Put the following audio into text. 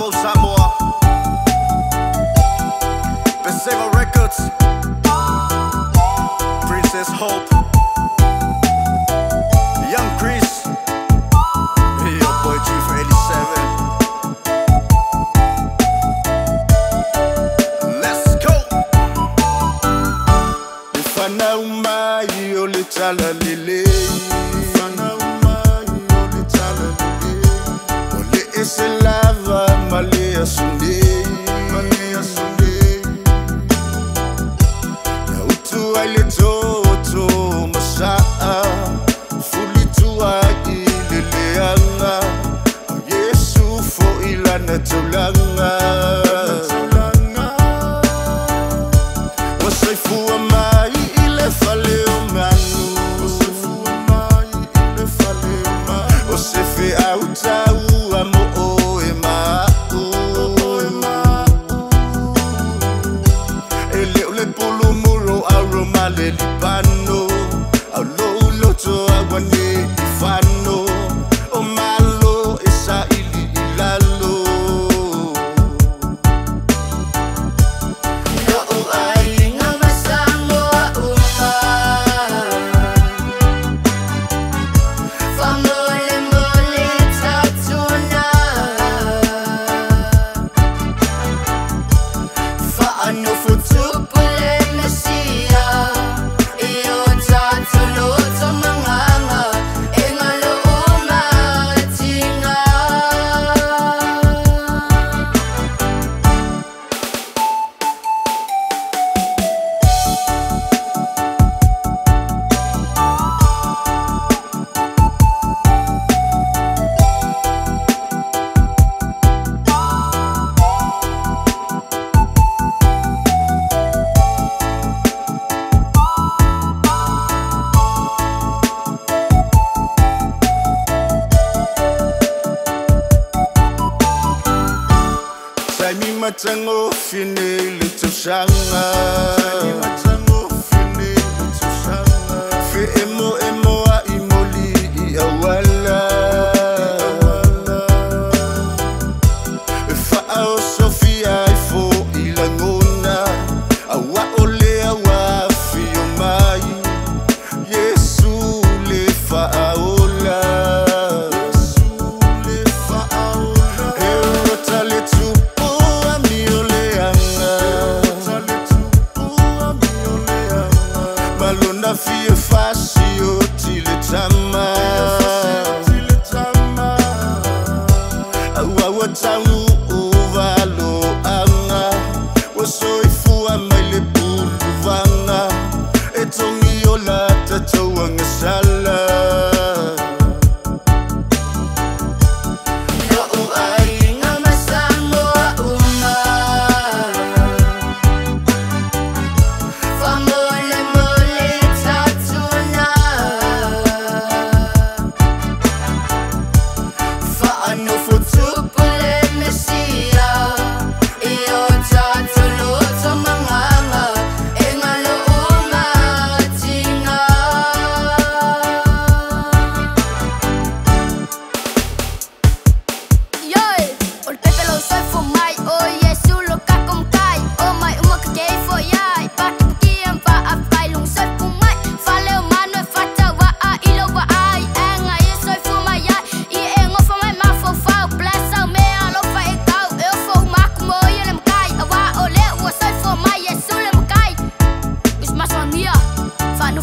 Palau, Samoa. Besego Records. Princess Hope. Young Chris. Your boy G for 87. Let's go. Ifana umai olitala lile. Ifana umai olitala lile. Ole eselava malea sunde. Malea sunde. Na utu ale toto masaa. Fuli tua ileleanga. Yesu fo ilana tulanga. Lelipano, alo loto agwane ifano, o malo esa ili ilalo. Yo ai ngamasamo uma, famole mole tatuna, fa ano futu pole mesia. Sami matango fine lutushanga. Sami matango fine lutushanga. Fe emo emo a imoli I awala. Fa ao Sofia ifo ilangona. Awa ole awa fio mai. Yesu le fa aola. Yesu le fa aola. Euro taletu. Malonda fie fasio tiletama. Awa tangu uvalo anga. Waso ifua maile bulu vanga. Etongi yola tato wanga sala. Fano